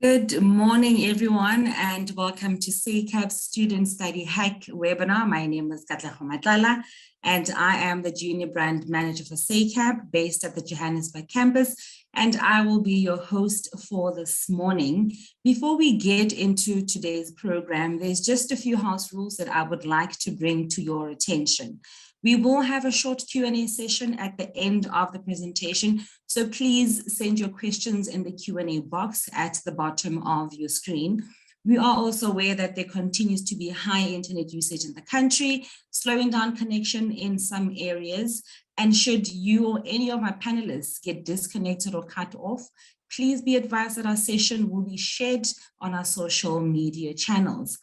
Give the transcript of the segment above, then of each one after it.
Good morning, everyone, and welcome to SACAP Student Study Hack webinar. My name is Katlego Matlala, and I am the Junior Brand Manager for SACAP based at the Johannesburg campus, and I will be your host for this morning. Before we get into today's program, there's just a few house rules that I would like to bring to your attention. We will have a short Q&A session at the end of the presentation, so please send your questions in the Q&A box at the bottom of your screen. We are also aware that there continues to be high internet usage in the country, slowing down connection in some areas, and should you or any of my panelists get disconnected or cut off, please be advised that our session will be shared on our social media channels.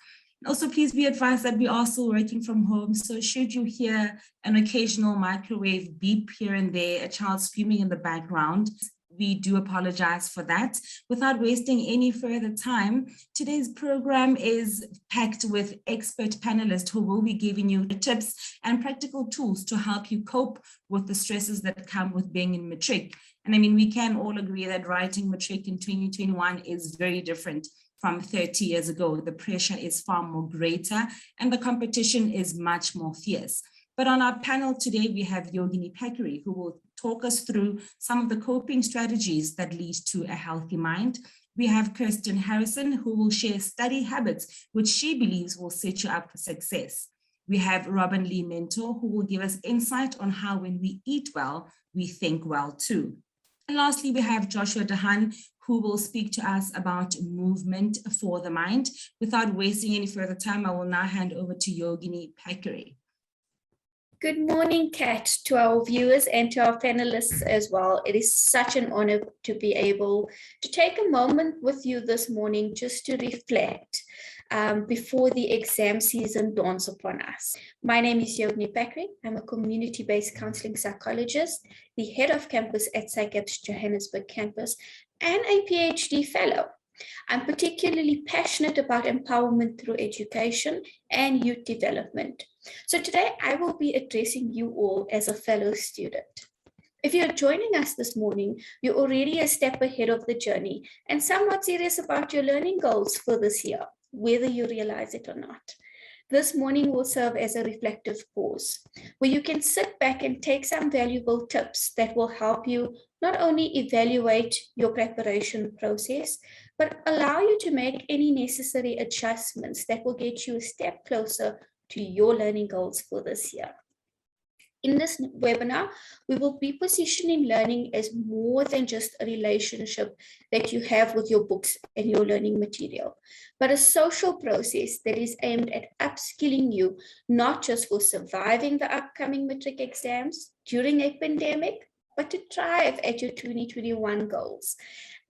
Also, please be advised that we are still working from home, so should you hear an occasional microwave beep here and there, a child screaming in the background, we do apologize for that. Without wasting any further time, today's program is packed with expert panelists who will be giving you tips and practical tools to help you cope with the stresses that come with being in matric. And I mean, we can all agree that writing matric in 2021 is very different from 30 years ago. The pressure is far more greater and the competition is much more fierce. But on our panel today, we have Jogini Packery, who will talk us through some of the coping strategies that lead to a healthy mind. We have Kirsten who will share study habits, which she believes will set you up for success. We have Robyn-Leigh Mentor, who will give us insight on how when we eat well, we think well too. And lastly, we have Hahn, who will speak to us about movement for the mind. Without wasting any further time, I will now hand over to Jogini Packery. Good morning, Kat, to our viewers and to our panelists as well. It is such an honor to be able to take a moment with you this morning just to reflect before the exam season dawns upon us. My name is Jogini Packery. I'm a community-based counseling psychologist, the head of campus at SACAP's Johannesburg campus, and a PhD fellow. I'm particularly passionate about empowerment through education and youth development. So today I will be addressing you all as a fellow student. If you're joining us this morning, you're already a step ahead of the journey and somewhat serious about your learning goals for this year, whether you realize it or not. This morning will serve as a reflective pause, where you can sit back and take some valuable tips that will help you not only evaluate your preparation process, but allow you to make any necessary adjustments that will get you a step closer to your learning goals for this year. In this webinar, we will be positioning learning as more than just a relationship that you have with your books and your learning material, but a social process that is aimed at upskilling you, not just for surviving the upcoming matric exams during a pandemic, but to thrive at your 2021 goals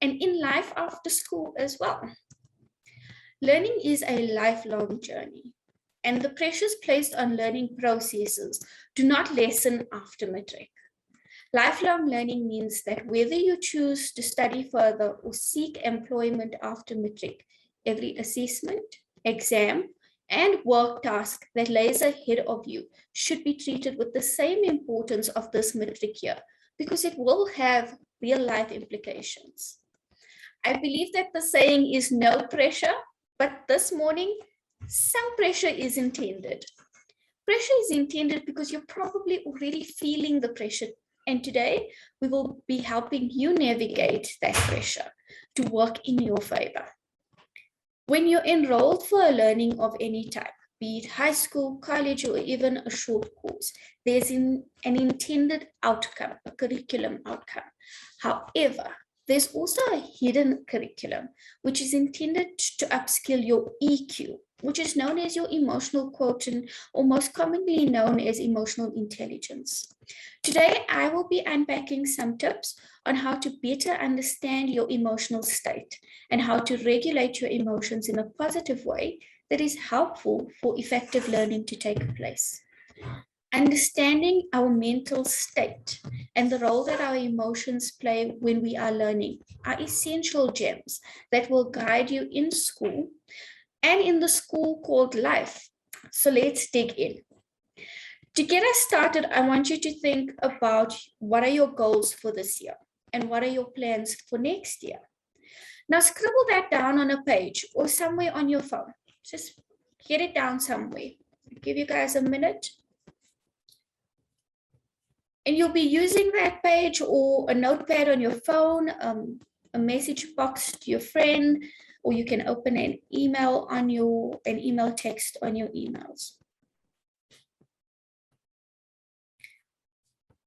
and in life after school as well. Learning is a lifelong journey, and the pressures placed on learning processes do not lessen after matric. Lifelong learning means that whether you choose to study further or seek employment after matric, every assessment, exam, and work task that lays ahead of you should be treated with the same importance of this matric year, because it will have real-life implications. I believe that the saying is no pressure, but this morning, some pressure is intended. Pressure is intended because you're probably already feeling the pressure, and today we will be helping you navigate that pressure to work in your favor. When you're enrolled for a learning of any type, be it high school, college, or even a short course, there's an intended outcome, a curriculum outcome. However, there's also a hidden curriculum, which is intended to upskill your EQ, which is known as your emotional quotient, or most commonly known as emotional intelligence. Today, I will be unpacking some tips on how to better understand your emotional state and how to regulate your emotions in a positive way that is helpful for effective learning to take place. Understanding our mental state and the role that our emotions play when we are learning are essential gems that will guide you in school and in the school called life. So let's dig in. To get us started, I want you to think about what are your goals for this year and what are your plans for next year. Now scribble that down on a page or somewhere on your phone. Just get it down somewhere. I'll give you guys a minute. And you'll be using that page or a notepad on your phone, a message box to your friend, or you can open an email text on your emails.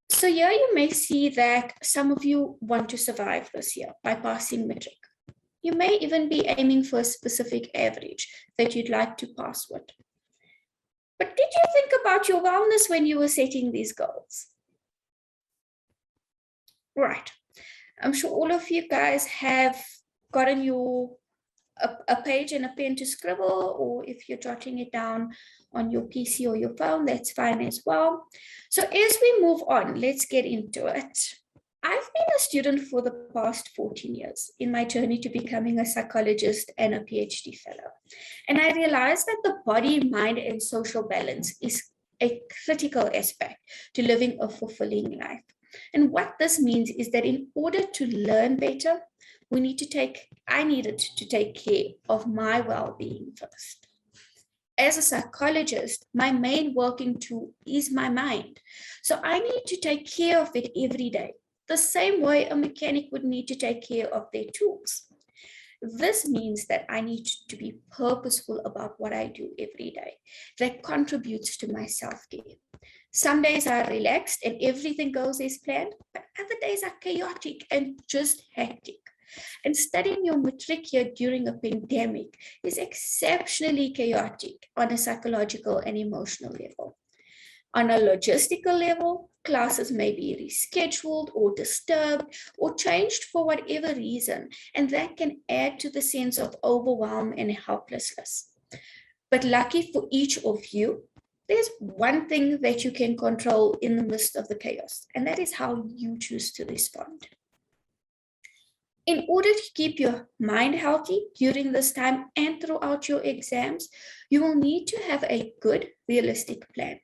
So here you may see that some of you want to survive this year by passing matric. You may even be aiming for a specific average that you'd like to pass with. But did you think about your wellness when you were setting these goals? Right. I'm sure all of you guys have gotten a page and a pen to scribble, or if you're jotting it down on your PC or your phone, that's fine as well. So as we move on, let's get into it. I've been a student for the past 14 years in my journey to becoming a psychologist and a PhD fellow. And I realized that the body, mind, and social balance is a critical aspect to living a fulfilling life. And what this means is that in order to learn better, I needed to take care of my well-being first. As a psychologist, my main working tool is my mind. So I need to take care of it every day, the same way a mechanic would need to take care of their tools. This means that I need to be purposeful about what I do every day that contributes to my self-care. Some days are relaxed and everything goes as planned, but other days are chaotic and just hectic. And studying your matric here during a pandemic is exceptionally chaotic on a psychological and emotional level. On a logistical level, classes may be rescheduled or disturbed or changed for whatever reason, and that can add to the sense of overwhelm and helplessness. But lucky for each of you, there's one thing that you can control in the midst of the chaos, and that is how you choose to respond. In order to keep your mind healthy during this time and throughout your exams, you will need to have a good, realistic plan,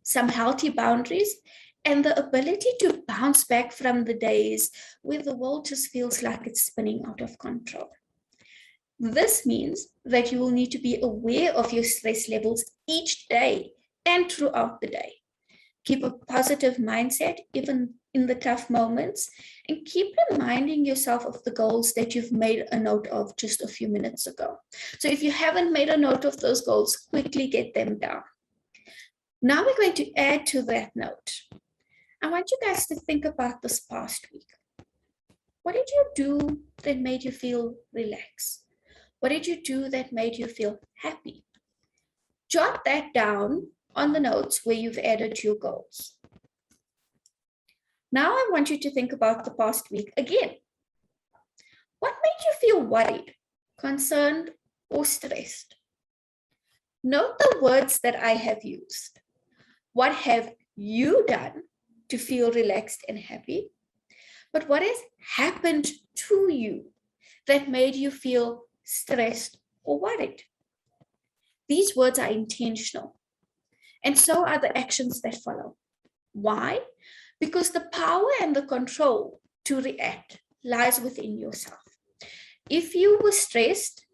some healthy boundaries, and the ability to bounce back from the days where the world just feels like it's spinning out of control. This means that you will need to be aware of your stress levels each day and throughout the day. Keep a positive mindset even in the tough moments, and keep reminding yourself of the goals that you've made a note of just a few minutes ago. So if you haven't made a note of those goals, quickly get them down. Now we're going to add to that note. I want you guys to think about this past week. What did you do that made you feel relaxed? What did you do that made you feel happy? Jot that down on the notes where you've added your goals. Now I want you to think about the past week again. What made you feel worried, concerned, or stressed? Note the words that I have used. What have you done to feel relaxed and happy? But what has happened to you that made you feel stressed or worried? These words are intentional, and so are the actions that follow. Why? Because the power and the control to react lies within yourself. If you were stressed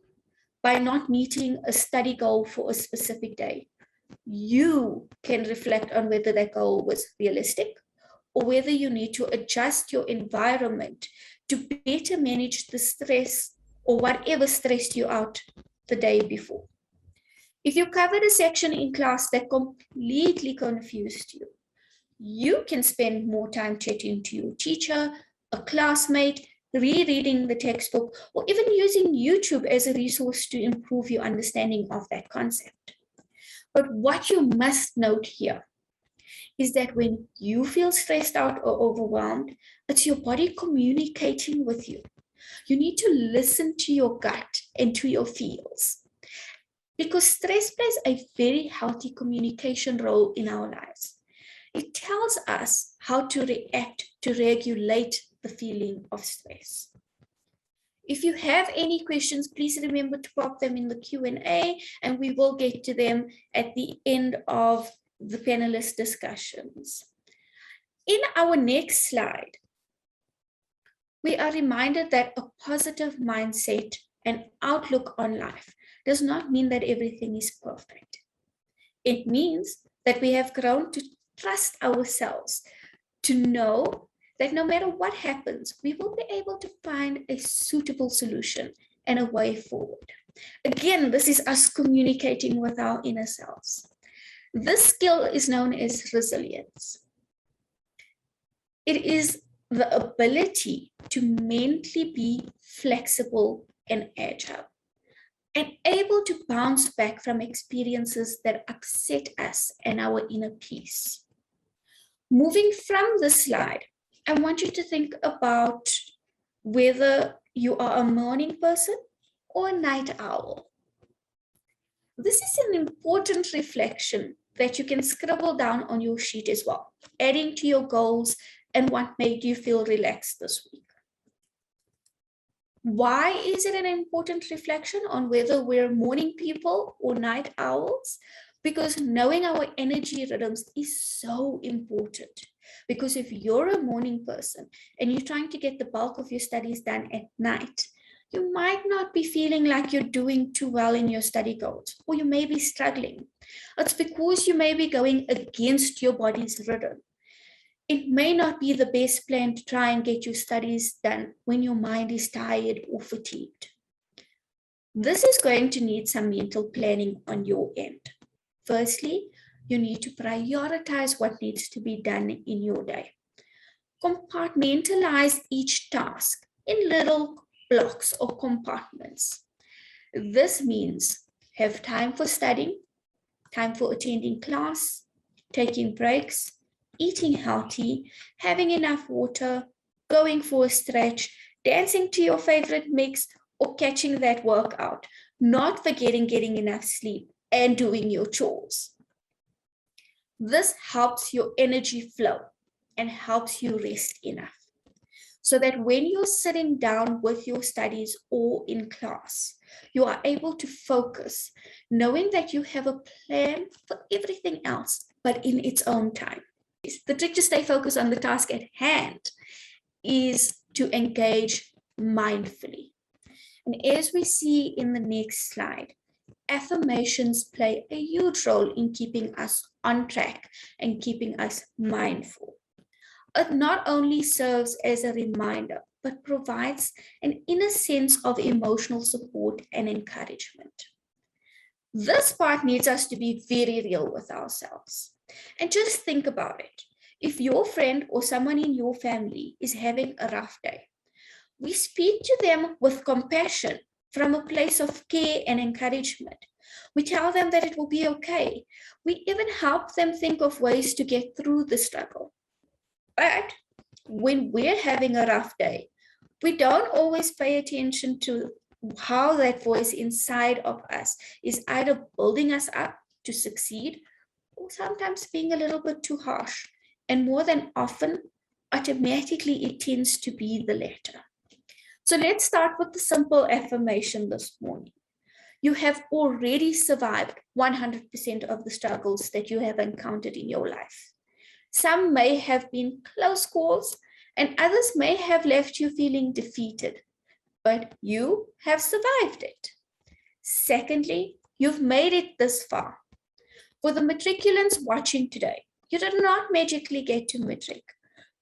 by not meeting a study goal for a specific day, you can reflect on whether that goal was realistic or whether you need to adjust your environment to better manage the stress or whatever stressed you out the day before. If you covered a section in class that completely confused you, you can spend more time chatting to your teacher, a classmate, rereading the textbook, or even using YouTube as a resource to improve your understanding of that concept. But what you must note here is that when you feel stressed out or overwhelmed, it's your body communicating with you. You need to listen to your gut and to your feels, because stress plays a very healthy communication role in our lives. It tells us how to react to regulate the feeling of stress. If you have any questions, please remember to pop them in the Q&A, and we will get to them at the end of the panelist discussions. In our next slide, we are reminded that a positive mindset and outlook on life does not mean that everything is perfect. It means that we have grown to trust ourselves, to know that no matter what happens, we will be able to find a suitable solution and a way forward. Again, this is us communicating with our inner selves. This skill is known as resilience. It is the ability to mentally be flexible and agile, and able to bounce back from experiences that upset us and our inner peace. Moving from this slide, I want you to think about whether you are a morning person or a night owl. This is an important reflection that you can scribble down on your sheet as well, adding to your goals and what made you feel relaxed this week. Why is it an important reflection on whether we're morning people or night owls? Because knowing our energy rhythms is so important. Because if you're a morning person and you're trying to get the bulk of your studies done at night, you might not be feeling like you're doing too well in your study goals, or you may be struggling. It's because you may be going against your body's rhythm. It may not be the best plan to try and get your studies done when your mind is tired or fatigued. This is going to need some mental planning on your end. Firstly, you need to prioritize what needs to be done in your day. Compartmentalize each task in little blocks or compartments. This means have time for studying, time for attending class, taking breaks, eating healthy, having enough water, going for a stretch, dancing to your favorite mix, or catching that workout, not forgetting getting enough sleep and doing your chores. This helps your energy flow and helps you rest enough, so that when you're sitting down with your studies or in class, you are able to focus, knowing that you have a plan for everything else, but in its own time. The trick to stay focused on the task at hand is to engage mindfully. And as we see in the next slide, affirmations play a huge role in keeping us on track and keeping us mindful. It not only serves as a reminder, but provides an inner sense of emotional support and encouragement. This part needs us to be very real with ourselves. And just think about it. If your friend or someone in your family is having a rough day, we speak to them with compassion from a place of care and encouragement. We tell them that it will be okay. We even help them think of ways to get through the struggle. But when we're having a rough day, we don't always pay attention to how that voice inside of us is either building us up to succeed or sometimes being a little bit too harsh. And more than often, automatically it tends to be the latter. So let's start with the simple affirmation this morning. You have already survived 100% of the struggles that you have encountered in your life. Some may have been close calls, and others may have left you feeling defeated, but you have survived it. Secondly, you've made it this far. For the matriculants watching today, you did not magically get to matric.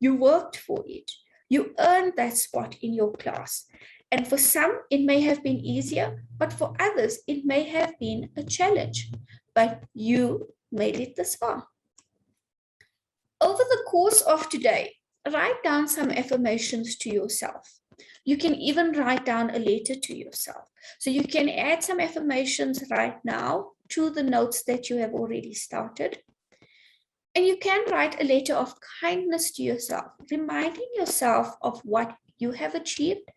You worked for it. You earned that spot in your class. And for some, it may have been easier, but for others, it may have been a challenge. But you made it this far. Over the course of today, write down some affirmations to yourself. You can even write down a letter to yourself. So you can add some affirmations right now to the notes that you have already started. And you can write a letter of kindness to yourself, reminding yourself of what you have achieved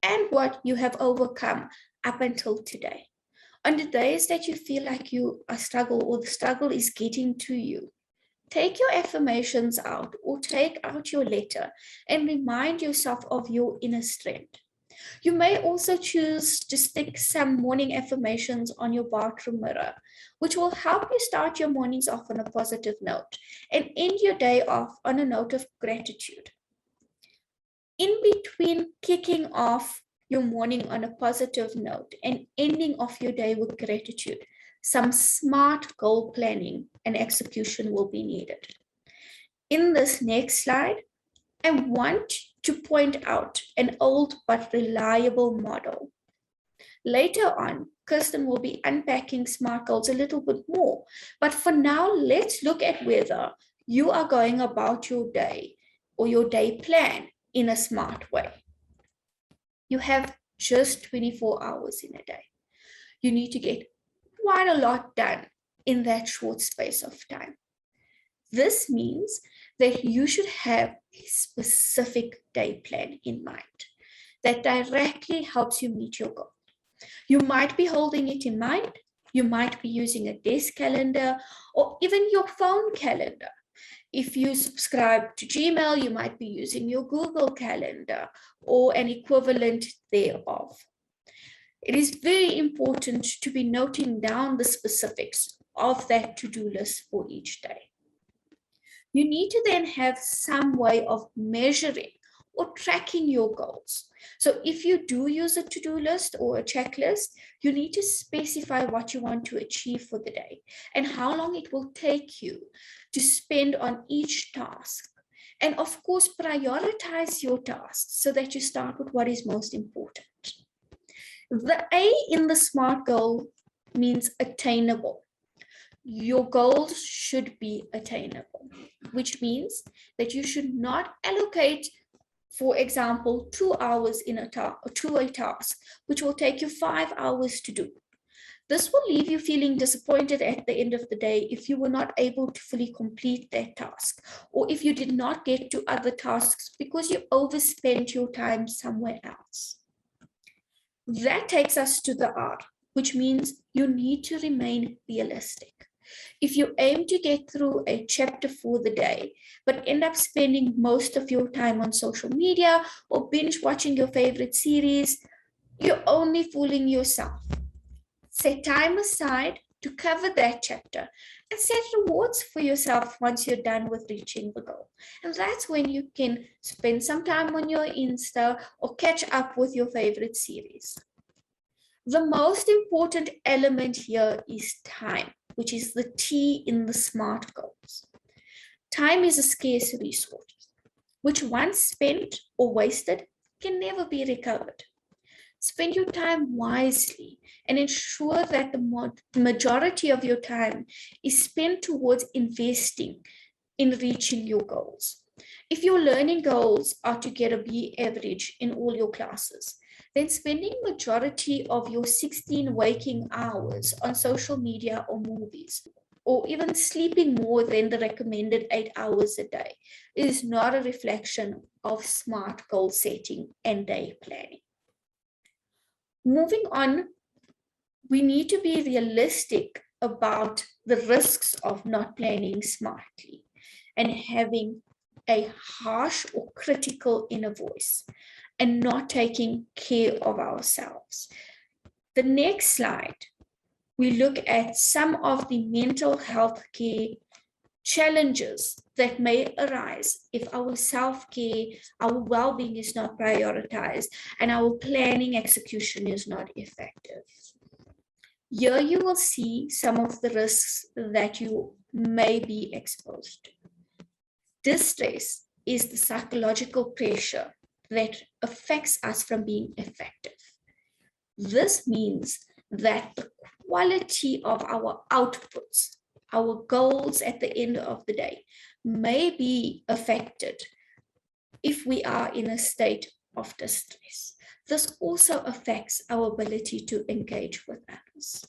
and what you have overcome up until today. On the days that you feel like you are struggling or the struggle is getting to you, take your affirmations out or take out your letter and remind yourself of your inner strength. You may also choose to stick some morning affirmations on your bathroom mirror, which will help you start your mornings off on a positive note and end your day off on a note of gratitude. In between kicking off your morning on a positive note and ending off your day with gratitude, some smart goal planning and execution will be needed. In this next slide, I want to point out an old but reliable model. Later on, Kirsten will be unpacking SMART goals a little bit more. But for now, let's look at whether you are going about your day or your day plan in a SMART way. You have just 24 hours in a day. You need to get quite a lot done in that short space of time. This means that you should have a specific day plan in mind that directly helps you meet your goal. You might be holding it in mind. You might be using a desk calendar or even your phone calendar. If you subscribe to Gmail, you might be using your Google Calendar or an equivalent thereof. It is very important to be noting down the specifics of that to-do list for each day. You need to then have some way of measuring or tracking your goals. So if you do use a to-do list or a checklist, you need to specify what you want to achieve for the day and how long it will take you to spend on each task. And of course, prioritize your tasks so that you start with what is most important. The A in the SMART goal means attainable. Your goals should be attainable, which means that you should not allocate, for example, 2 hours to a task, which will take you 5 hours to do. This will leave you feeling disappointed at the end of the day if you were not able to fully complete that task, or if you did not get to other tasks because you overspent your time somewhere else. That takes us to the R, which means you need to remain realistic. If you aim to get through a chapter for the day, but end up spending most of your time on social media or binge watching your favorite series, you're only fooling yourself. Set time aside to cover that chapter and set rewards for yourself once you're done with reaching the goal. And that's when you can spend some time on your Insta or catch up with your favorite series. The most important element here is time, which is the T in the SMART goals. Time is a scarce resource, which once spent or wasted can never be recovered. Spend your time wisely and ensure that the majority of your time is spent towards investing in reaching your goals. If your learning goals are to get a B average in all your classes, then spending majority of your 16 waking hours on social media or movies, or even sleeping more than the recommended 8 hours a day, is not a reflection of SMART goal setting and day planning. Moving on, we need to be realistic about the risks of not planning smartly and having a harsh or critical inner voice and not taking care of ourselves. The next slide, we look at some of the mental health care challenges that may arise if our self-care, our well-being is not prioritized and our planning execution is not effective. Here you will see some of the risks that you may be exposed to. Distress is the psychological pressure that affects us from being effective. This means that the quality of our outputs, our goals at the end of the day, may be affected if we are in a state of distress. This also affects our ability to engage with others.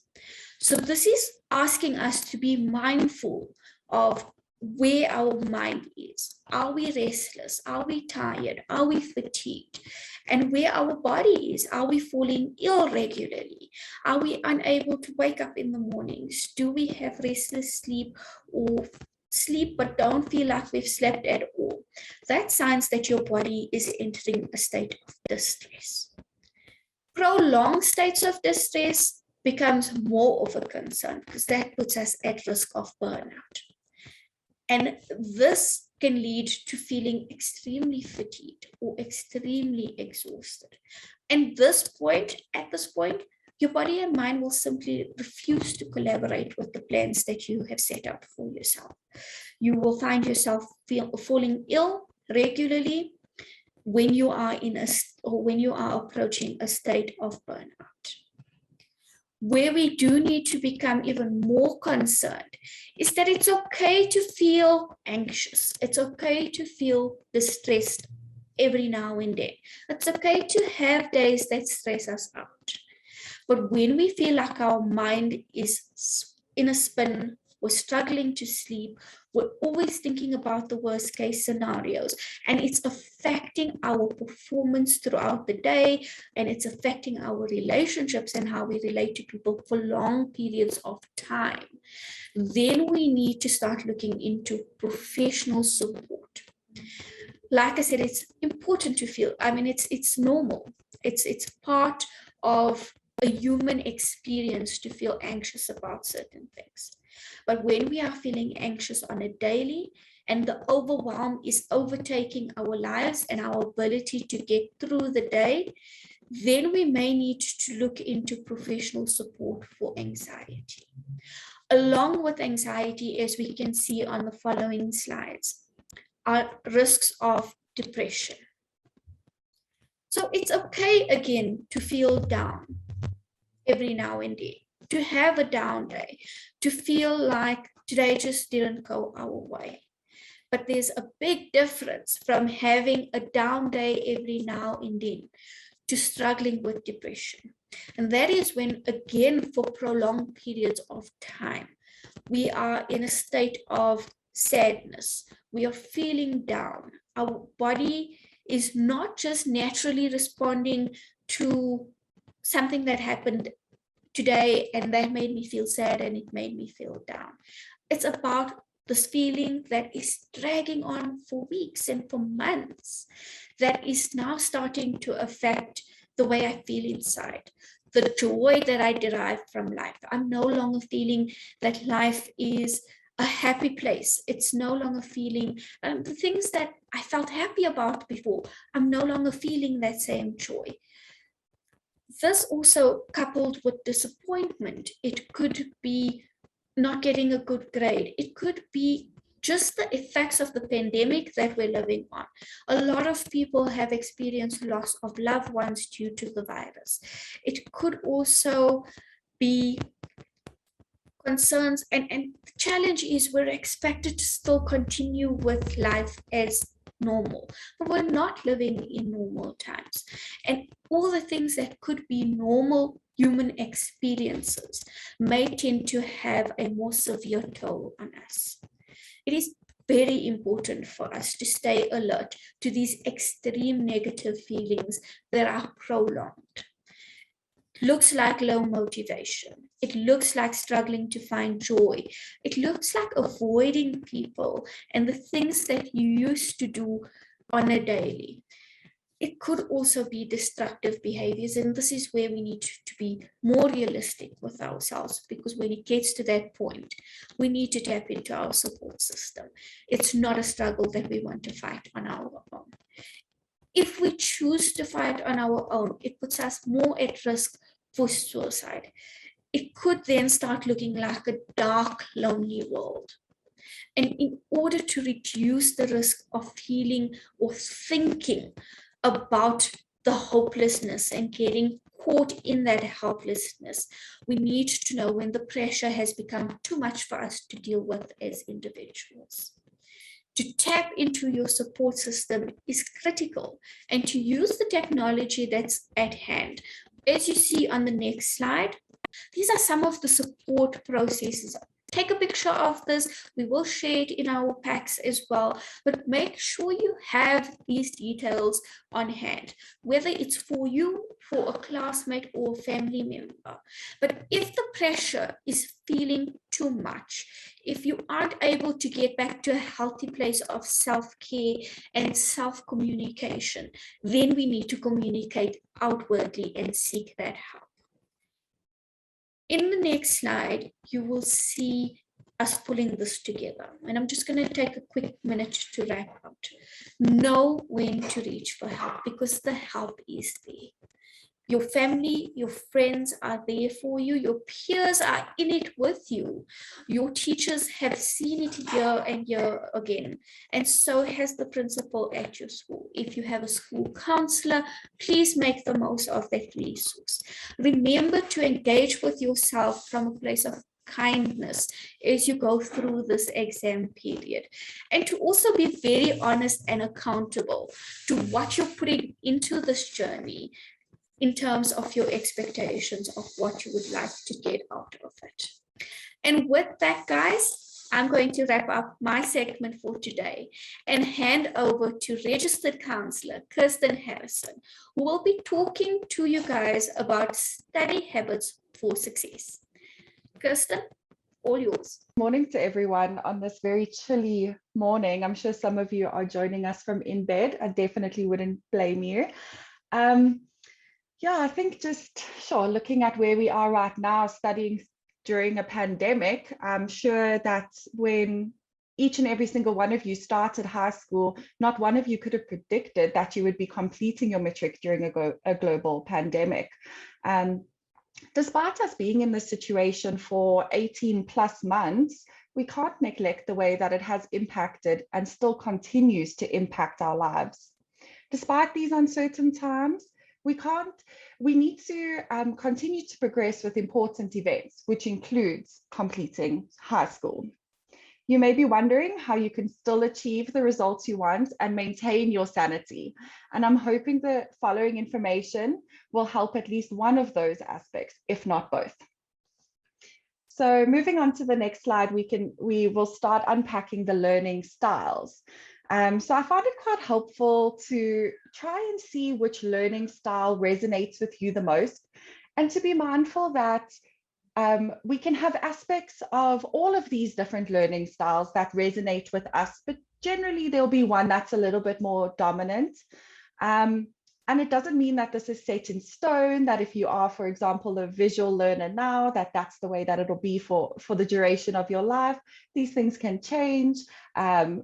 So this is asking us to be mindful of where our mind is. Are we restless? Are we tired? Are we fatigued? And where our body is. Are we falling ill regularly? Are we unable to wake up in the mornings? Do we have restless sleep or sleep but don't feel like we've slept at all? That's signs that your body is entering a state of distress. Prolonged states of distress becomes more of a concern because that puts us at risk of burnout. And this can lead to feeling extremely fatigued or extremely exhausted. And at this point, your body and mind will simply refuse to collaborate with the plans that you have set out for yourself. You will find yourself falling ill regularly when you are when you are approaching a state of burnout. Where we do need to become even more concerned is that it's okay to feel anxious. It's okay to feel distressed every now and then. It's okay to have days that stress us out. But when we feel like our mind is in a spin, we're struggling to sleep, we're always thinking about the worst case scenarios, and it's affecting our performance throughout the day, and it's affecting our relationships and how we relate to people for long periods of time, then we need to start looking into professional support. Like I said, it's important to feel, it's normal. It's part of a human experience to feel anxious about certain things. But when we are feeling anxious on a daily and the overwhelm is overtaking our lives and our ability to get through the day, then we may need to look into professional support for anxiety. Along with anxiety, as we can see on the following slides, are risks of depression. So it's okay again to feel down every now and then, to have a down day, to feel like today just didn't go our way. But there's a big difference from having a down day every now and then to struggling with depression. And that is when, again, for prolonged periods of time, we are in a state of sadness. We are feeling down. Our body is not just naturally responding to something that happened today and that made me feel sad and it made me feel down. It's about this feeling that is dragging on for weeks and for months, that is now starting to affect the way I feel inside, the joy that I derive from life. I'm no longer feeling that life is a happy place. It's no longer feeling the things that I felt happy about before. I'm no longer feeling that same joy. This also coupled with disappointment. It could be not getting a good grade. It could be just the effects of the pandemic that we're living on. A lot of people have experienced loss of loved ones due to the virus. It could also be concerns, and the challenge is we're expected to still continue with life as normal, but we're not living in normal times. And all the things that could be normal human experiences may tend to have a more severe toll on us. It is very important for us to stay alert to these extreme negative feelings that are prolonged. Looks like low motivation. It looks like struggling to find joy. It looks like avoiding people and the things that you used to do on a daily. It could also be destructive behaviors, and this is where we need to be more realistic with ourselves, because when it gets to that point, we need to tap into our support system. It's not a struggle that we want to fight on our own. If we choose to fight on our own, it puts us more at risk for suicide. It could then start looking like a dark, lonely world. And in order to reduce the risk of feeling or thinking about the hopelessness and getting caught in that helplessness, we need to know when the pressure has become too much for us to deal with as individuals. To tap into your support system is critical, and to use the technology that's at hand. As you see on the next slide, these are some of the support processes. Take a picture of this. We will share it in our packs as well, but make sure you have these details on hand, whether it's for you, for a classmate, or a family member. But if the pressure is feeling too much, if you aren't able to get back to a healthy place of self-care and self-communication, then we need to communicate outwardly and seek that help. In the next slide, you will see us pulling this together. And I'm just going to take a quick minute to wrap out. Know when to reach for help, because the help is there. Your family, your friends are there for you. Your peers are in it with you. Your teachers have seen it year and year again. And so has the principal at your school. If you have a school counselor, please make the most of that resource. Remember to engage with yourself from a place of kindness as you go through this exam period, and to also be very honest and accountable to what you're putting into this journey in terms of your expectations of what you would like to get out of it. And with that, guys, I'm going to wrap up my segment for today and hand over to registered counselor Kirsten Harrison, who will be talking to you guys about study habits for success. Kirsten, all yours. Morning to everyone on this very chilly morning. I'm sure some of you are joining us from in bed. I definitely wouldn't blame you. Yeah, I think just looking at where we are right now, studying during a pandemic, I'm sure that when each and every single one of you started high school, not one of you could have predicted that you would be completing your matric during a global pandemic. Despite us being in this situation for 18 plus months, we can't neglect the way that it has impacted and still continues to impact our lives. Despite these uncertain times, we need to continue to progress with important events, which includes completing high school. You may be wondering how you can still achieve the results you want and maintain your sanity. And I'm hoping the following information will help at least one of those aspects, if not both. So moving on to the next slide, we will start unpacking the learning styles. So I found it quite helpful to try and see which learning style resonates with you the most, and to be mindful that we can have aspects of all of these different learning styles that resonate with us, but generally there'll be one that's a little bit more dominant. And it doesn't mean that this is set in stone, that if you are, for example, a visual learner now, that's the way that it'll be for the duration of your life. These things can change.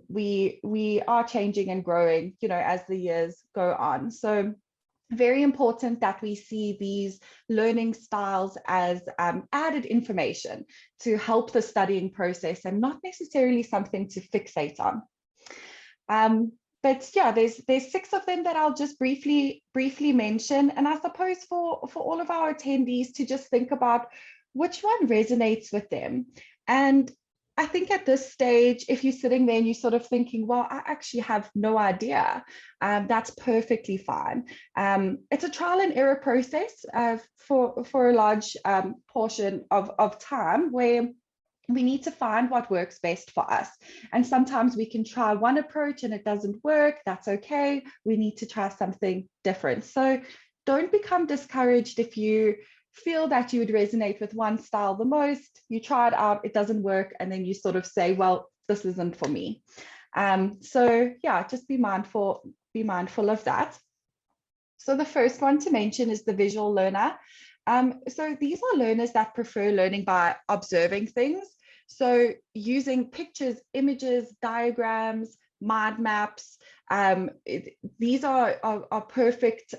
We are changing and growing, as the years go on. So very important that we see these learning styles as added information to help the studying process and not necessarily something to fixate on. But yeah, there's 6 of them that I'll just briefly mention. And I suppose for all of our attendees to just think about which one resonates with them. And I think at this stage, if you're sitting there and you're sort of thinking, well, I actually have no idea, that's perfectly fine. It's a trial and error process for a large portion of time where we need to find what works best for us. And sometimes we can try one approach and it doesn't work. That's okay. We need to try something different. So don't become discouraged if you feel that you would resonate with one style the most. You try it out, it doesn't work, and then you sort of say, well, this isn't for me. So yeah, just be mindful of that. So the first one to mention is the visual learner. So these are learners that prefer learning by observing things. So using pictures, images, diagrams, mind maps, these are perfect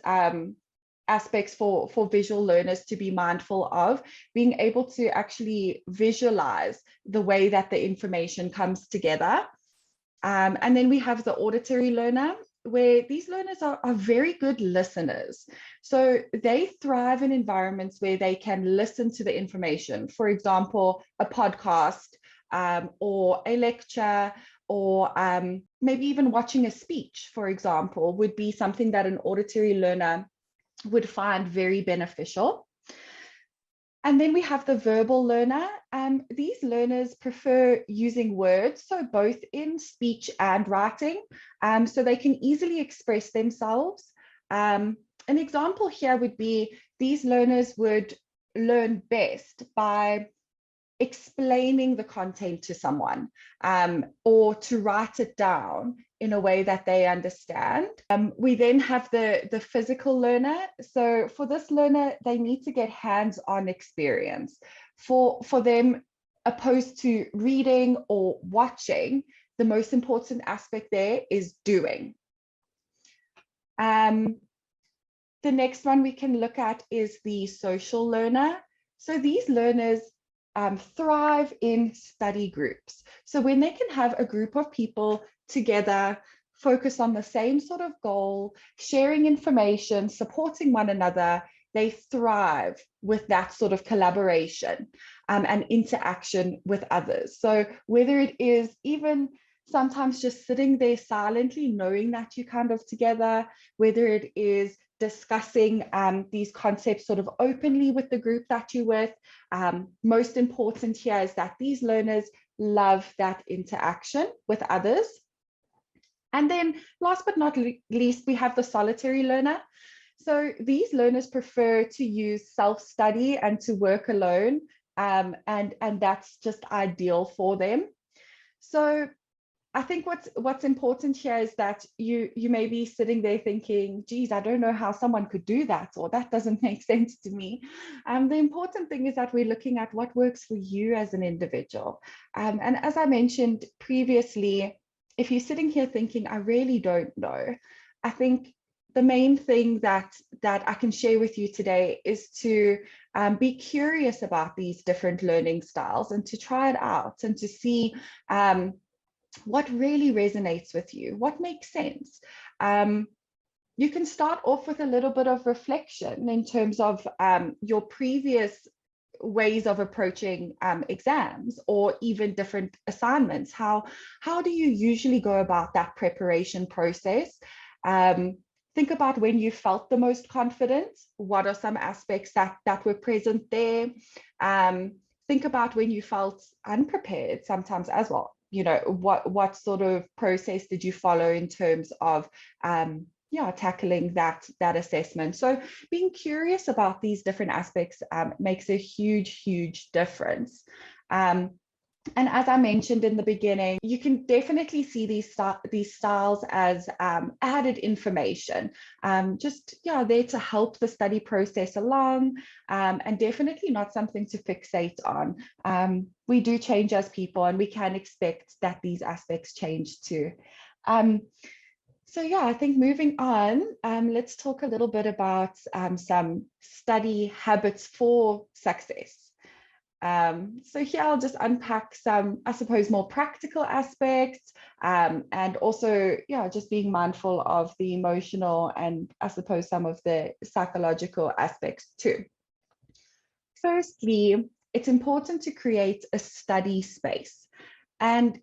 aspects for visual learners to be mindful of, being able to actually visualize the way that the information comes together. And then we have the auditory learner, where these learners are very good listeners. So they thrive in environments where they can listen to the information. For example, a podcast or a lecture, or maybe even watching a speech, for example, would be something that an auditory learner would find very beneficial. And then we have the verbal learner. These learners prefer using words, so both in speech and writing, so they can easily express themselves. An example here would be these learners would learn best by explaining the content to someone, or to write it down in a way that they understand. We then have the physical learner. So for this learner, they need to get hands-on experience. For them, opposed to reading or watching, the most important aspect there is doing. The next one we can look at is the social learner. So these learners thrive in study groups. So when they can have a group of people together, focus on the same sort of goal, sharing information, supporting one another, they thrive with that sort of collaboration and interaction with others. So whether it is even sometimes just sitting there silently, knowing that you're kind of together, whether it is discussing these concepts sort of openly with the group that you're with. Most important here is that these learners love that interaction with others. And then last but not least, we have the solitary learner. So these learners prefer to use self-study and to work alone, and that's just ideal for them. So I think what's important here is that you may be sitting there thinking, geez, I don't know how someone could do that, or that doesn't make sense to me. The important thing is that we're looking at what works for you as an individual. And as I mentioned previously, if you're sitting here thinking, I really don't know, I think the main thing that I can share with you today is to be curious about these different learning styles and to try it out and to see what really resonates with you, what makes sense. You can start off with a little bit of reflection in terms of your previous ways of approaching exams or even different assignments. How do you usually go about that preparation process? Think about when you felt the most confident. What are some aspects that were present there? Think about when you felt unprepared sometimes as well. You know, what sort of process did you follow in terms of tackling that assessment? So being curious about these different aspects makes a huge difference. And as I mentioned in the beginning, you can definitely see these styles as added information, just there to help the study process along, and definitely not something to fixate on. We do change as people, and we can expect that these aspects change too. So I think moving on, let's talk a little bit about some study habits for success. So here I'll just unpack some, I suppose, more practical aspects, and also, just being mindful of the emotional and I suppose some of the psychological aspects too. Firstly, it's important to create a study space. And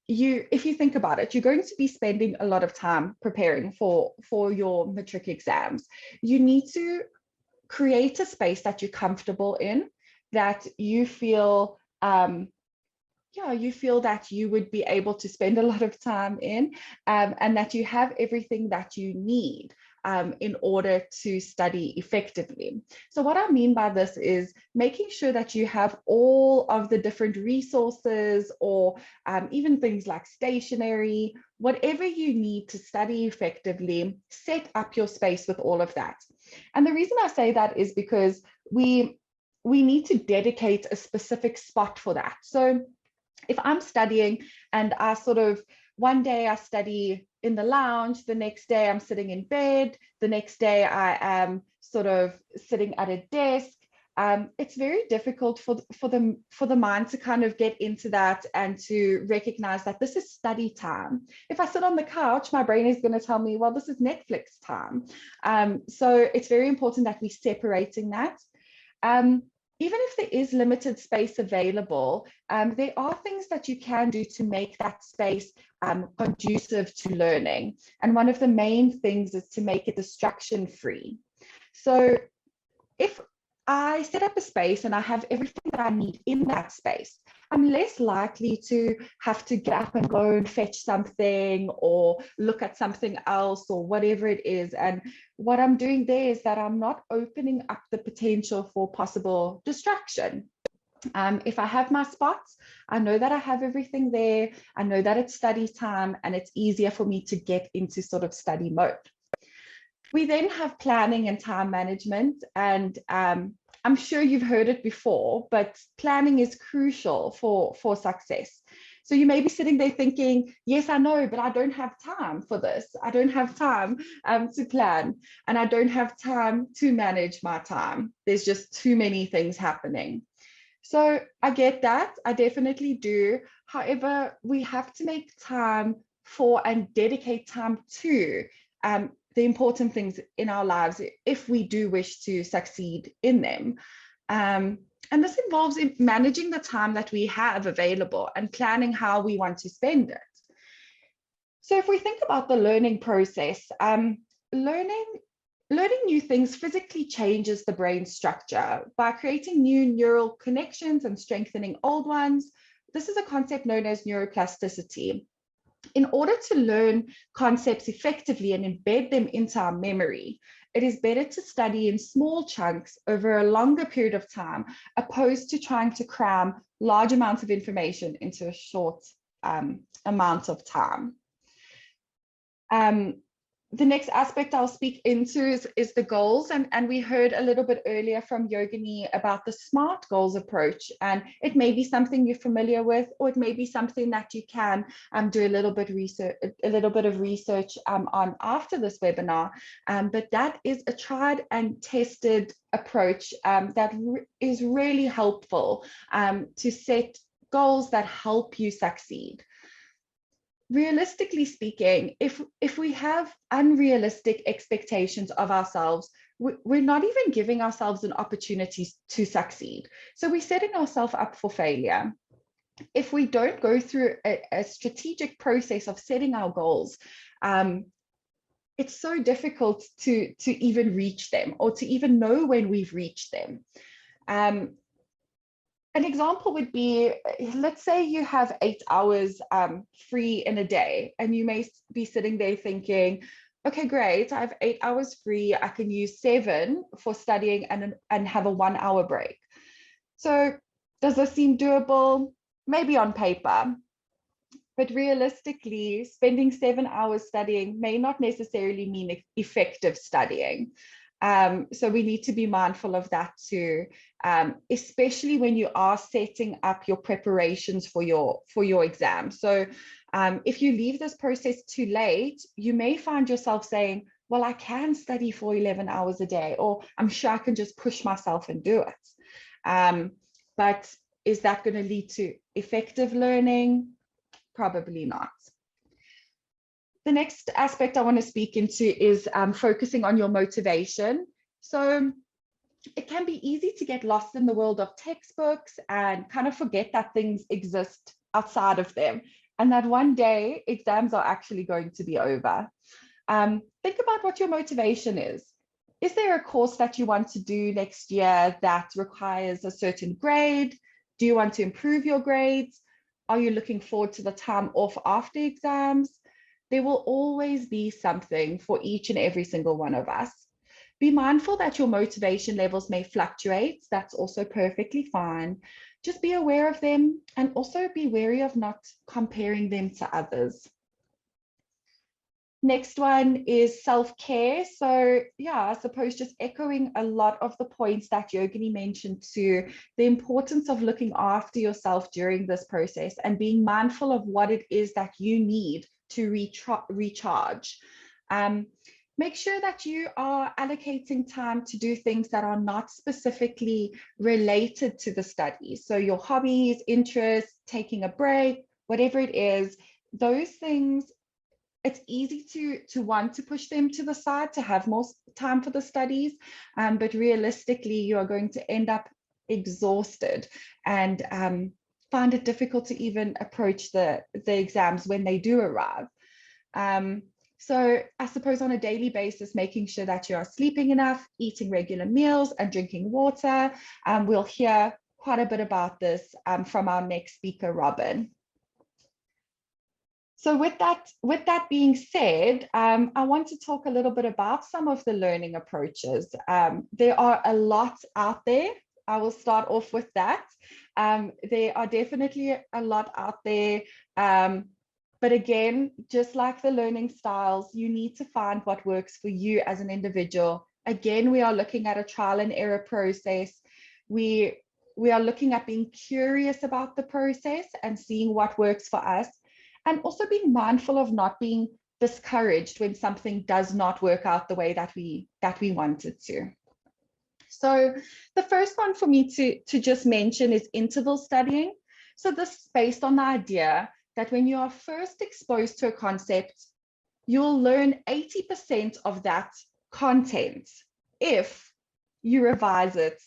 if you think about it, you're going to be spending a lot of time preparing for your matric exams. You need to create a space that you're comfortable in, that you feel you feel that you would be able to spend a lot of time in, and that you have everything that you need in order to study effectively. So what I mean by this is making sure that you have all of the different resources, or even things like stationery, whatever you need to study effectively, set up your space with all of that. And the reason I say that is because we need to dedicate a specific spot for that. So if I'm studying and I sort of, one day I study in the lounge, the next day I'm sitting in bed, the next day I am sort of sitting at a desk, it's very difficult for the mind to kind of get into that and to recognize that this is study time. If I sit on the couch, my brain is going to tell me, well, this is Netflix time. So it's very important that we're separating that. Even if there is limited space available, there are things that you can do to make that space conducive to learning. And one of the main things is to make it distraction-free. So if I set up a space and I have everything that I need in that space, I'm less likely to have to get up and go and fetch something or look at something else or whatever it is. And what I'm doing there is that I'm not opening up the potential for possible distraction. If I have my spots, I know that I have everything there. I know that it's study time, and it's easier for me to get into sort of study mode. We then have planning and time management, and I'm sure you've heard it before, but planning is crucial for success. So you may be sitting there thinking, yes, I know, but I don't have time for this. I don't have time to plan, and I don't have time to manage my time. There's just too many things happening. So I get that. I definitely do. However, we have to make time for and dedicate time to the important things in our lives if we do wish to succeed in them. And this involves managing the time that we have available and planning how we want to spend it. So if we think about the learning process, learning new things physically changes the brain structure by creating new neural connections and strengthening old ones. This is a concept known as neuroplasticity. In order to learn concepts effectively and embed them into our memory, it is better to study in small chunks over a longer period of time, opposed to trying to cram large amounts of information into a short amount of time. The next aspect I'll speak into is the goals. And we heard a little bit earlier from Jogini about the SMART goals approach. And it may be something you're familiar with, or it may be something that you can do a little bit of research on after this webinar. But that is a tried and tested approach that is really helpful to set goals that help you succeed. Realistically speaking, if we have unrealistic expectations of ourselves, we're not even giving ourselves an opportunity to succeed. So we're setting ourselves up for failure. If we don't go through a strategic process of setting our goals, it's so difficult to even reach them, or to even know when we've reached them. An example would be, let's say you have 8 hours free in a day, and you may be sitting there thinking, okay, great, I have 8 hours free. I can use 7 for studying and have a 1 hour break. So does this seem doable? Maybe on paper, but realistically, spending 7 hours studying may not necessarily mean effective studying. So we need to be mindful of that too, especially when you are setting up your preparations for your exam. So if you leave this process too late, you may find yourself saying, well, I can study for 11 hours a day, or I'm sure I can just push myself and do it. But is that going to lead to effective learning? Probably not. The next aspect I want to speak into is focusing on your motivation. So it can be easy to get lost in the world of textbooks and kind of forget that things exist outside of them, and that one day exams are actually going to be over. Think about what your motivation is. Is there a course that you want to do next year that requires a certain grade? Do you want to improve your grades? Are you looking forward to the time off after exams? There will always be something for each and every single one of us. Be mindful that your motivation levels may fluctuate. That's also perfectly fine. Just be aware of them, and also be wary of not comparing them to others. Next one is self-care. So yeah, I suppose just echoing a lot of the points that Jogini mentioned too, the importance of looking after yourself during this process and being mindful of what it is that you need to recharge. Make sure that you are allocating time to do things that are not specifically related to the studies. So your hobbies, interests, taking a break, whatever it is, those things, it's easy to want to push them to the side to have more time for the studies, but realistically, you are going to end up exhausted and find it difficult to even approach the exams when they do arrive. So I suppose on a daily basis, making sure that you are sleeping enough, eating regular meals, and drinking water. We'll hear quite a bit about this from our next speaker, Robyn. So with that being said, I want to talk a little bit about some of the learning approaches. There are a lot out there. I will start off with that. There are definitely a lot out there. But again, just like the learning styles, you need to find what works for you as an individual. Again, we are looking at a trial and error process. we are looking at being curious about the process and seeing what works for us, and also being mindful of not being discouraged when something does not work out the way that we want it to. So the first one for me to just mention is interval studying. So this is based on the idea that when you are first exposed to a concept, you'll learn 80% of that content if you revise it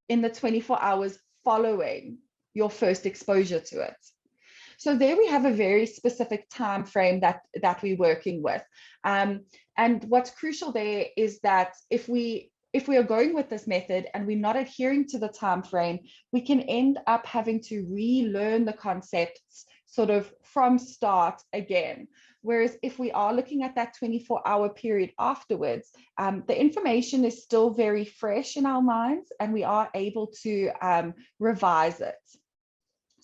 in the 24 hours following your first exposure to it. So there we have a very specific time frame that we're working with. And what's crucial there is that if we are going with this method and we're not adhering to the time frame, we can end up having to relearn the concepts sort of from start again. Whereas if we are looking at that 24-hour period afterwards, the information is still very fresh in our minds and we are able to revise it.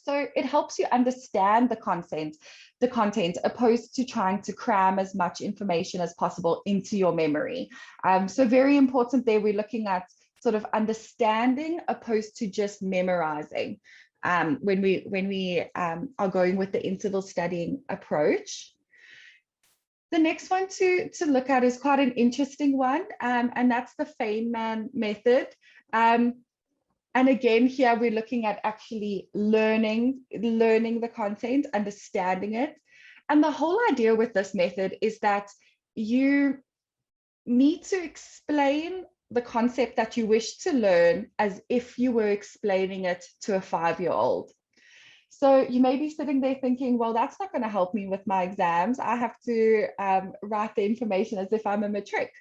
So it helps you understand the content opposed to trying to cram as much information as possible into your memory. So very important there, we're looking at sort of understanding opposed to just memorizing when we are going with the interval studying approach. The next one to look at is quite an interesting one, and that's the Feynman method. And again, here we're looking at actually learning the content, understanding it. And the whole idea with this method is that you need to explain the concept that you wish to learn as if you were explaining it to a 5-year-old. So you may be sitting there thinking, well, that's not going to help me with my exams. I have to write the information as if I'm a matric.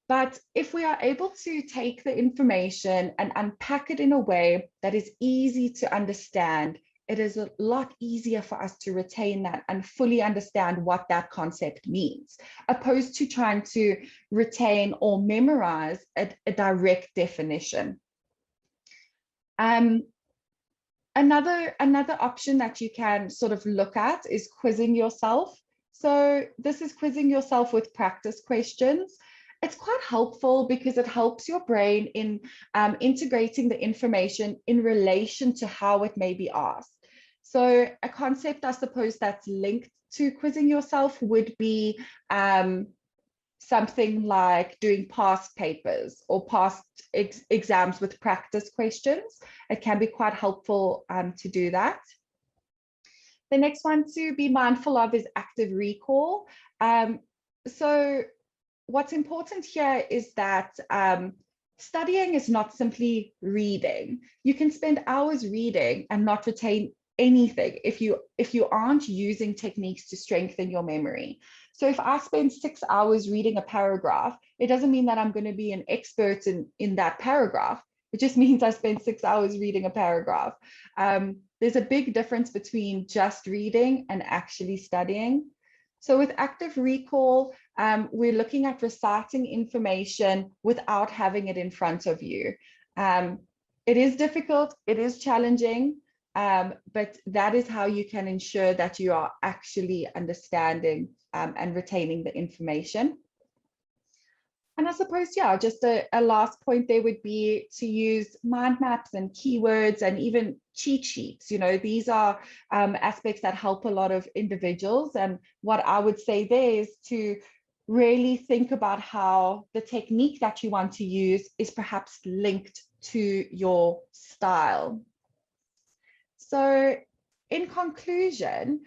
But if we are able to take the information and unpack it in a way that is easy to understand, it is a lot easier for us to retain that and fully understand what that concept means, opposed to trying to retain or memorize a direct definition. Another option that you can sort of look at is quizzing yourself. So this is quizzing yourself with practice questions. It's quite helpful because it helps your brain in integrating the information in relation to how it may be asked. So a concept, I suppose, that's linked to quizzing yourself would be something like doing past papers or past exams with practice questions. It can be quite helpful to do that. The next one to be mindful of is active recall. So what's important here is that studying is not simply reading. You can spend hours reading and not retain anything if you aren't using techniques to strengthen your memory. So if I spend 6 hours reading a paragraph, it doesn't mean that I'm going to be an expert in that paragraph. It just means I spent 6 hours reading a paragraph. There's a big difference between just reading and actually studying. So with active recall, we're looking at reciting information without having it in front of you. It is difficult, it is challenging, but that is how you can ensure that you are actually understanding and retaining the information. And I suppose, yeah, just a last point there would be to use mind maps and keywords and even cheat sheets. You know, these are aspects that help a lot of individuals. And what I would say there is to really think about how the technique that you want to use is perhaps linked to your style. So in conclusion,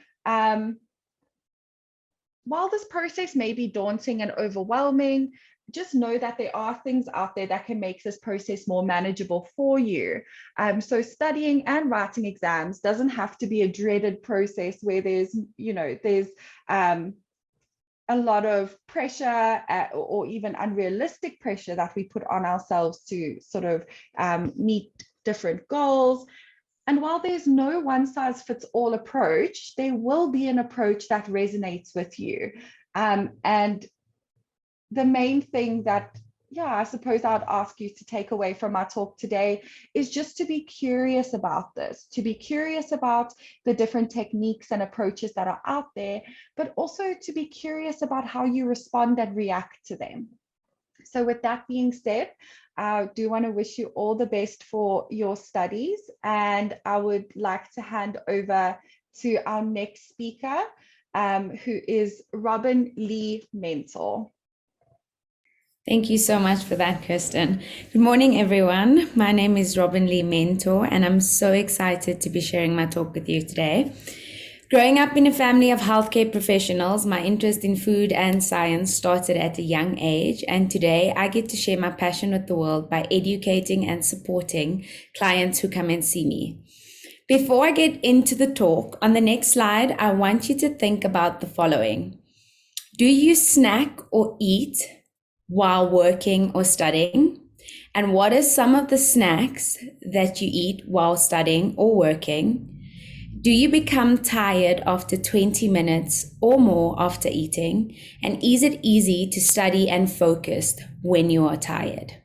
while this process may be daunting and overwhelming, just know that there are things out there that can make this process more manageable for you. So studying and writing exams doesn't have to be a dreaded process where there's a lot of pressure or even unrealistic pressure that we put on ourselves to sort of meet different goals. And while there's no one-size-fits-all approach, there will be an approach that resonates with you. And the main thing that, yeah, I suppose I'd ask you to take away from our talk today is just to be curious about this, to be curious about the different techniques and approaches that are out there, but also to be curious about how you respond and react to them. So with that being said, I do want to wish you all the best for your studies, and I would like to hand over to our next speaker, who is Robyn-Leigh Mentor. Thank you so much for that, Kirsten. Good morning, everyone. My name is Robyn-Leigh Mentor, and I'm so excited to be sharing my talk with you today. Growing up in a family of healthcare professionals, my interest in food and science started at a young age, and today I get to share my passion with the world by educating and supporting clients who come and see me. Before I get into the talk, on the next slide, I want you to think about the following. Do you snack or eat while working or studying? And what are some of the snacks that you eat while studying or working? Do you become tired after 20 minutes or more after eating? And is it easy to study and focus when you are tired?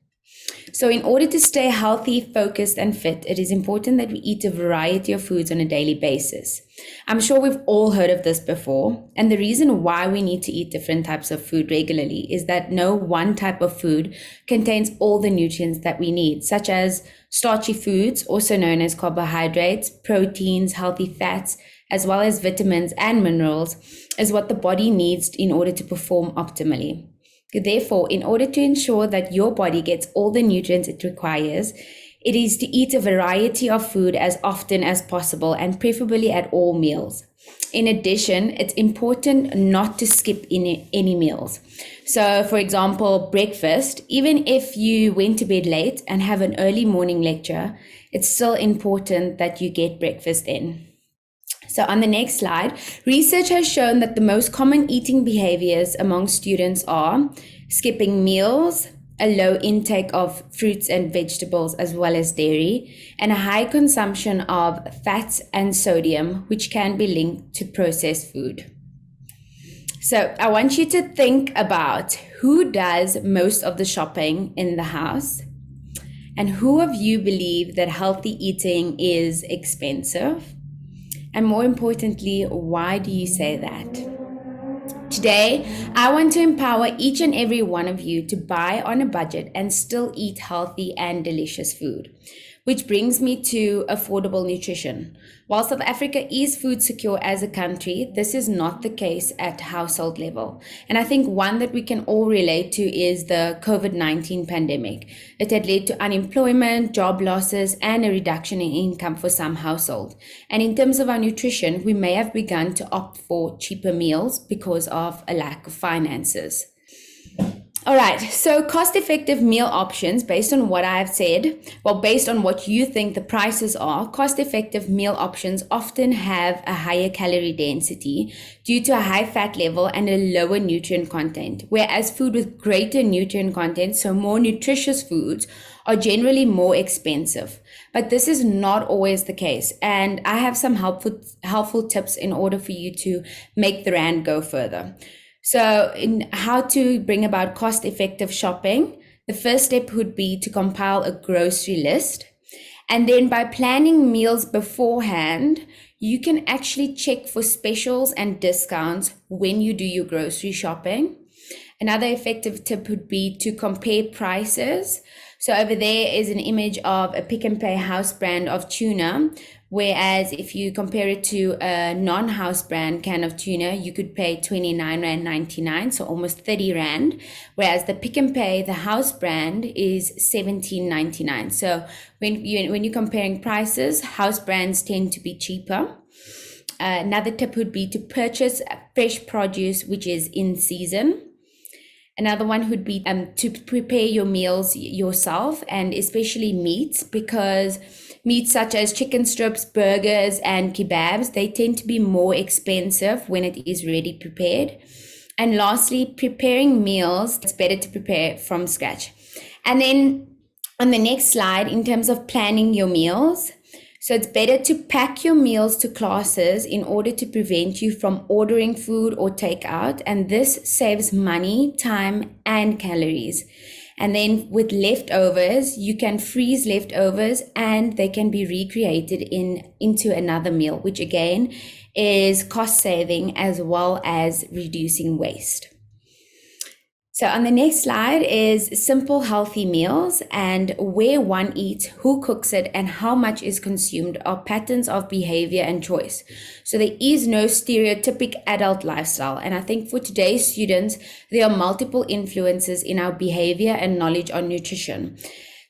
So in order to stay healthy, focused, and fit, it is important that we eat a variety of foods on a daily basis. I'm sure we've all heard of this before, and the reason why we need to eat different types of food regularly is that no one type of food contains all the nutrients that we need, such as starchy foods, also known as carbohydrates, proteins, healthy fats, as well as vitamins and minerals, is what the body needs in order to perform optimally. Therefore, in order to ensure that your body gets all the nutrients it requires, it is to eat a variety of food as often as possible and preferably at all meals. In addition, it's important not to skip any meals. So, for example, breakfast, even if you went to bed late and have an early morning lecture, it's still important that you get breakfast in. So on the next slide, research has shown that the most common eating behaviors among students are skipping meals, a low intake of fruits and vegetables as well as dairy, and a high consumption of fats and sodium, which can be linked to processed food. So I want you to think about who does most of the shopping in the house, and who of you believe that healthy eating is expensive? And more importantly, why do you say that? Today, I want to empower each and every one of you to buy on a budget and still eat healthy and delicious food. Which brings me to affordable nutrition. While South Africa is food secure as a country, this is not the case at household level. And I think one that we can all relate to is the COVID-19 pandemic. It had led to unemployment, job losses, and a reduction in income for some households. And in terms of our nutrition, we may have begun to opt for cheaper meals because of a lack of finances. All right, so cost-effective meal options, based on what I've said, well, based on what you think the prices are, cost-effective meal options often have a higher calorie density due to a high fat level and a lower nutrient content, whereas food with greater nutrient content, so more nutritious foods, are generally more expensive. But this is not always the case, and I have some helpful tips in order for you to make the rand go further. So in how to bring about cost-effective shopping, the first step would be to compile a grocery list. And then by planning meals beforehand, you can actually check for specials and discounts when you do your grocery shopping. Another effective tip would be to compare prices. So over there is an image of a Pick n Pay house brand of tuna, whereas if you compare it to a non-house brand can of tuna, you could pay 29.99, so almost 30 Rand, whereas the Pick n Pay, the house brand, is 17.99. So when you're comparing prices, house brands tend to be cheaper. Another tip would be to purchase fresh produce which is in season. Another one would be to prepare your meals yourself, and especially meats, because meats such as chicken strips, burgers, and kebabs, they tend to be more expensive when it is ready prepared. And lastly, preparing meals, it's better to prepare from scratch. And then on the next slide, in terms of planning your meals, so it's better to pack your meals to classes in order to prevent you from ordering food or takeout. And this saves money, time, and calories. And then with leftovers, you can freeze leftovers and they can be recreated into another meal, which again is cost saving as well as reducing waste. So on the next slide is simple healthy meals, and where one eats, who cooks it, and how much is consumed are patterns of behavior and choice. So there is no stereotypic adult lifestyle. And I think for today's students, there are multiple influences in our behavior and knowledge on nutrition.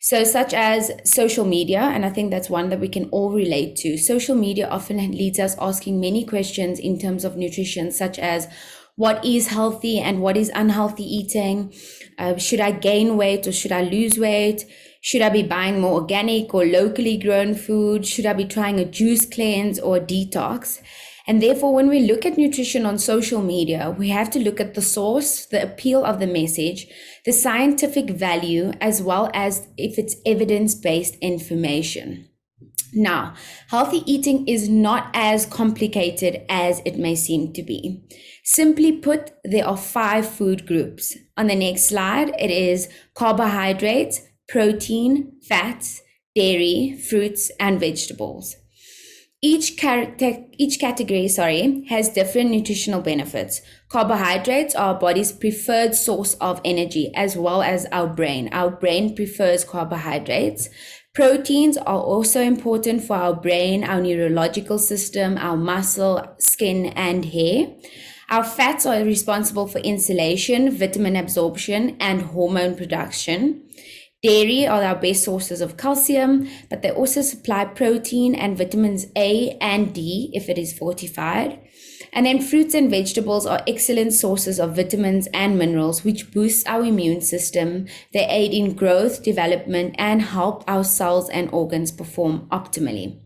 So such as social media, and I think that's one that we can all relate to. Social media often leads us asking many questions in terms of nutrition, such as what is healthy and what is unhealthy eating? Should I gain weight or should I lose weight? Should I be buying more organic or locally grown food? Should I be trying a juice cleanse or a detox? And therefore, when we look at nutrition on social media, we have to look at the source, the appeal of the message, the scientific value, as well as if it's evidence-based information. Now, healthy eating is not as complicated as it may seem to be. Simply put, there are 5 food groups. On the next slide, it is carbohydrates, protein, fats, dairy, fruits, and vegetables. Each category, has different nutritional benefits. Carbohydrates are our body's preferred source of energy, as well as our brain. Our brain prefers carbohydrates. Proteins are also important for our brain, our neurological system, our muscle, skin, and hair. Our fats are responsible for insulation, vitamin absorption, and hormone production. Dairy are our best sources of calcium, but they also supply protein and vitamins A and D if it is fortified. And then fruits and vegetables are excellent sources of vitamins and minerals, which boost our immune system. They aid in growth, development, and help our cells and organs perform optimally.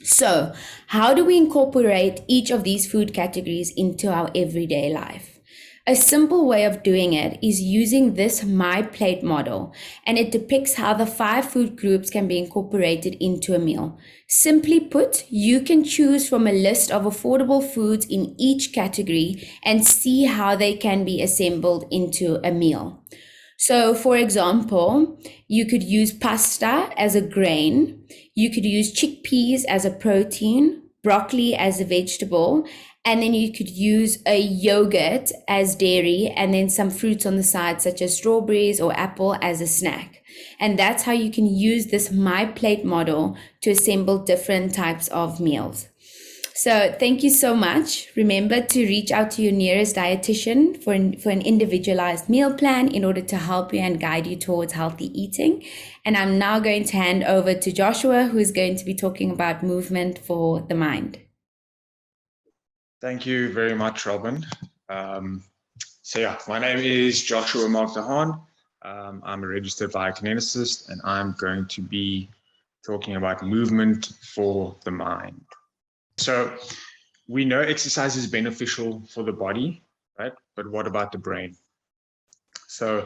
So, how do we incorporate each of these food categories into our everyday life? A simple way of doing it is using this My Plate model, and it depicts how the 5 food groups can be incorporated into a meal. Simply put, you can choose from a list of affordable foods in each category and see how they can be assembled into a meal. So, for example, you could use pasta as a grain, you could use chickpeas as a protein, broccoli as a vegetable, and then you could use a yogurt as dairy, and then some fruits on the side, such as strawberries or apple as a snack. And that's how you can use this My Plate model to assemble different types of meals. So thank you so much. Remember to reach out to your nearest dietitian for an individualized meal plan in order to help you and guide you towards healthy eating. And I'm now going to hand over to Joshua, who is going to be talking about movement for the mind. Thank you very much, Robyn. My name is Joshua Hahn. I'm a registered biokineticist, and I'm going to be talking about movement for the mind. So we know exercise is beneficial for the body, right? But what about the brain? So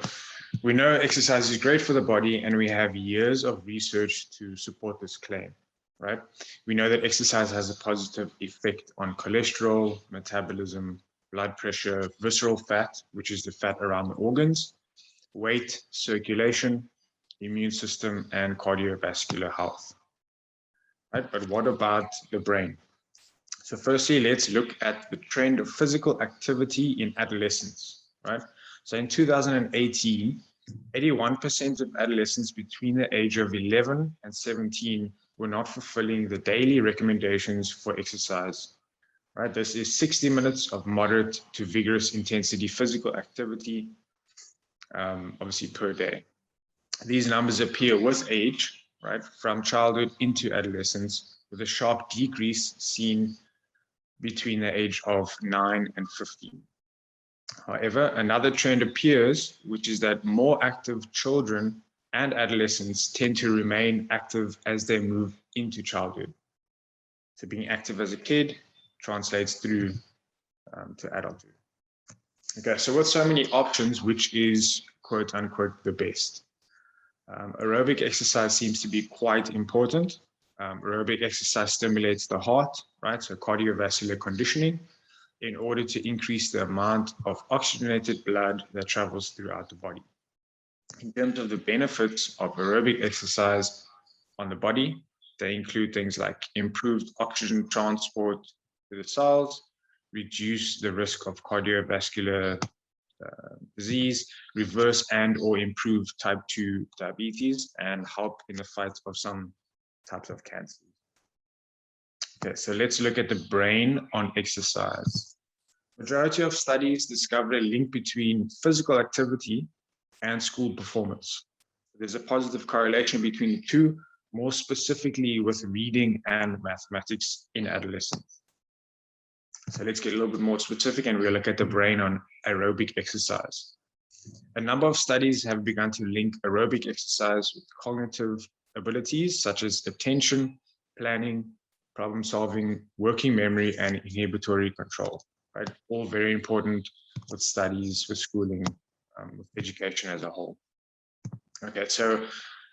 we know exercise is great for the body, and we have years of research to support this claim. Right? We know that exercise has a positive effect on cholesterol, metabolism, blood pressure, visceral fat, which is the fat around the organs, weight, circulation, immune system, and cardiovascular health. Right? But what about the brain? So firstly, let's look at the trend of physical activity in adolescence. Right? So in 2018, 81% of adolescents between the age of 11 and 17 were not fulfilling the daily recommendations for exercise. Right? This is 60 minutes of moderate to vigorous intensity physical activity, obviously per day. These numbers appear with age, right, from childhood into adolescence, with a sharp decrease seen between the age of 9 and 15. However, another trend appears, which is that more active children and adolescents tend to remain active as they move into childhood. So being active as a kid translates through to adulthood. Okay, so with so many options, which is quote unquote the best? Aerobic exercise seems to be quite important. Aerobic exercise stimulates the heart, right? So cardiovascular conditioning, in order to increase the amount of oxygenated blood that travels throughout the body. In terms of the benefits of aerobic exercise on the body, they include things like improved oxygen transport to the cells, reduce the risk of cardiovascular disease, reverse and or improve type 2 diabetes, and help in the fight of some types of cancer. Okay, so let's look at the brain on exercise. Majority of studies discover a link between physical activity and school performance. There's a positive correlation between the two, more specifically with reading and mathematics in adolescence. So let's get a little bit more specific and we'll look at the brain on aerobic exercise. A number of studies have begun to link aerobic exercise with cognitive abilities such as attention, planning, problem solving, working memory, and inhibitory control. Right? All very important with studies, with schooling, with education as a whole. Okay, so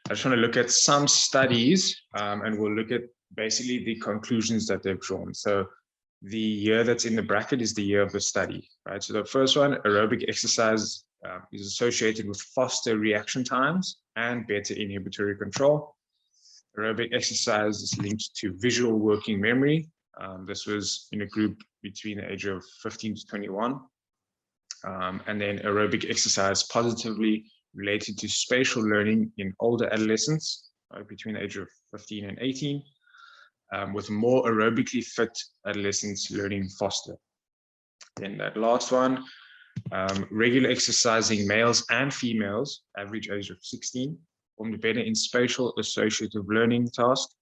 I just want to look at some studies and we'll look at basically the conclusions that they've drawn. So the year that's in the bracket is the year of the study, right? So the first one, aerobic exercise is associated with faster reaction times and better inhibitory control. Aerobic exercise is linked to visual working memory. This was in a group between the age of 15 to 21. And then aerobic exercise positively related to spatial learning in older adolescents, between the age of 15 and 18. With more aerobically fit adolescents learning faster. Then that last one, regular exercising males and females, average age of 16, formed better in spatial associative learning tasks,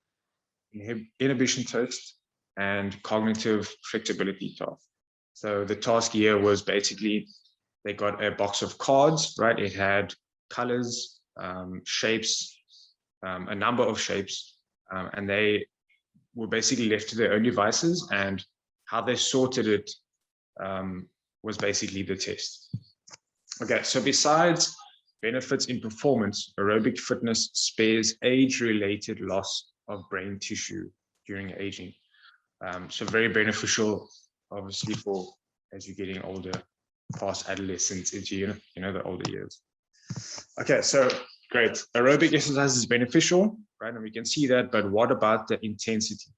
inhibition tests, and cognitive flexibility tasks. So the task here was basically, they got a box of cards, right? It had colors, shapes, a number of shapes, and they were basically left to their own devices, and how they sorted it was basically the test. Okay, so besides benefits in performance, aerobic fitness spares age-related loss of brain tissue during aging. So very beneficial, obviously, for as you're getting older, past adolescence into the older years. Okay, so great. Aerobic exercise is beneficial, right? And we can see that, but what about the intensity?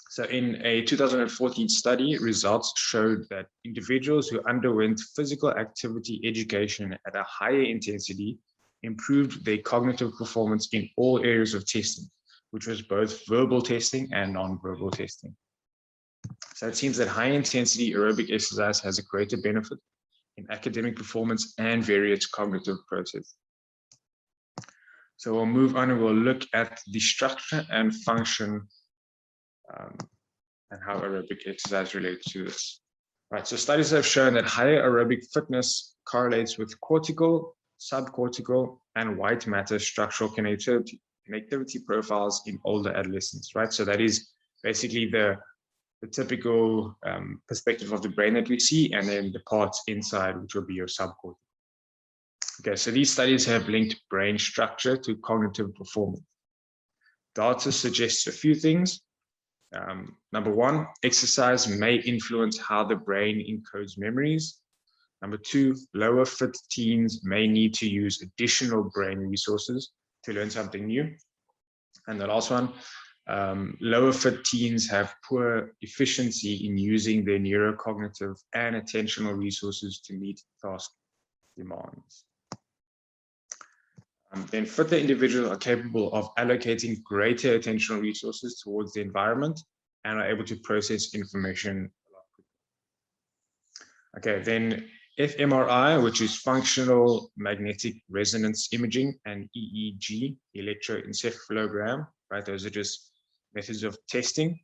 So in a 2014 study, results showed that individuals who underwent physical activity education at a higher intensity improved their cognitive performance in all areas of testing, which was both verbal testing and non-verbal testing. So it seems that high intensity aerobic exercise has a greater benefit in academic performance and various cognitive processes. So we'll move on and we'll look at the structure and function and how aerobic exercise relates to this. Right, so studies have shown that higher aerobic fitness correlates with cortical, subcortical, and white matter structural connectivity profiles in older adolescents, right? So that is basically the typical perspective of the brain that we see, and then the parts inside, which will be your subcortical. Okay, so these studies have linked brain structure to cognitive performance. Data suggests a few things. Number one, exercise may influence how the brain encodes memories. Number two, lower fit teens may need to use additional brain resources to learn something new. And the last one, lower fit teens have poor efficiency in using their neurocognitive and attentional resources to meet task demands. Then fitter individuals are capable of allocating greater attentional resources towards the environment and are able to process information a lot quicker. Okay, then fMRI, which is functional magnetic resonance imaging, and EEG, electroencephalogram, right? Those are just methods of testing.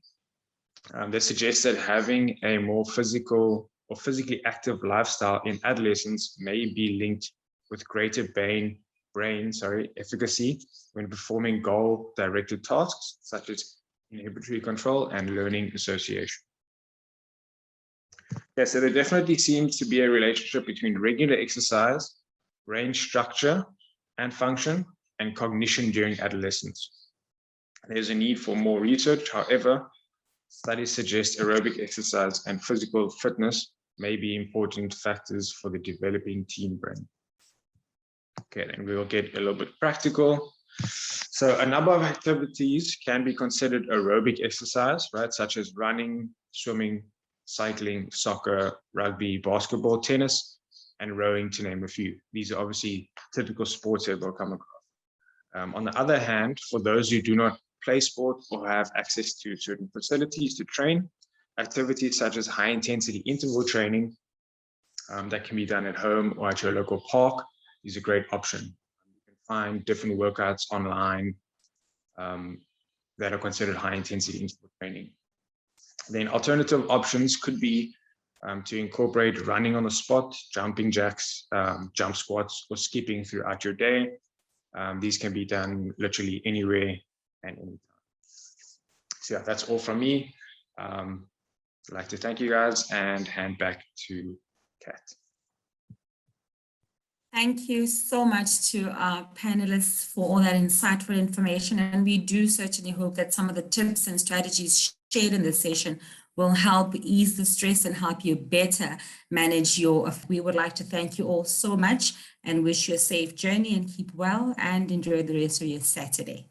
They suggest that having a more physical or physically active lifestyle in adolescence may be linked with greater brain efficacy when performing goal-directed tasks such as inhibitory control and learning association. Yeah, so there definitely seems to be a relationship between regular exercise, brain structure and function, and cognition during adolescence. There's a need for more research. However, studies suggest aerobic exercise and physical fitness may be important factors for the developing teen brain. Okay, then we will get a little bit practical. So a number of activities can be considered aerobic exercise, right? Such as running, swimming, cycling, soccer, rugby, basketball, tennis, and rowing, to name a few. These are obviously typical sports that we'll come across. On the other hand, for those who do not play sport or have access to certain facilities to train, activities such as high intensity interval training that can be done at home or at your local park is a great option. You can find different workouts online that are considered high intensity interval training. Then alternative options could be to incorporate running on the spot, jumping jacks, jump squats, or skipping throughout your day. These can be done literally anywhere and anytime. So yeah, that's all from me. I'd like to thank you guys and hand back to Kat. Thank you so much to our panelists for all that insightful information. And we do certainly hope that some of the tips and strategies shared in this session will help ease the stress and help you better manage your. We would like to thank you all so much and wish you a safe journey and keep well and enjoy the rest of your Saturday.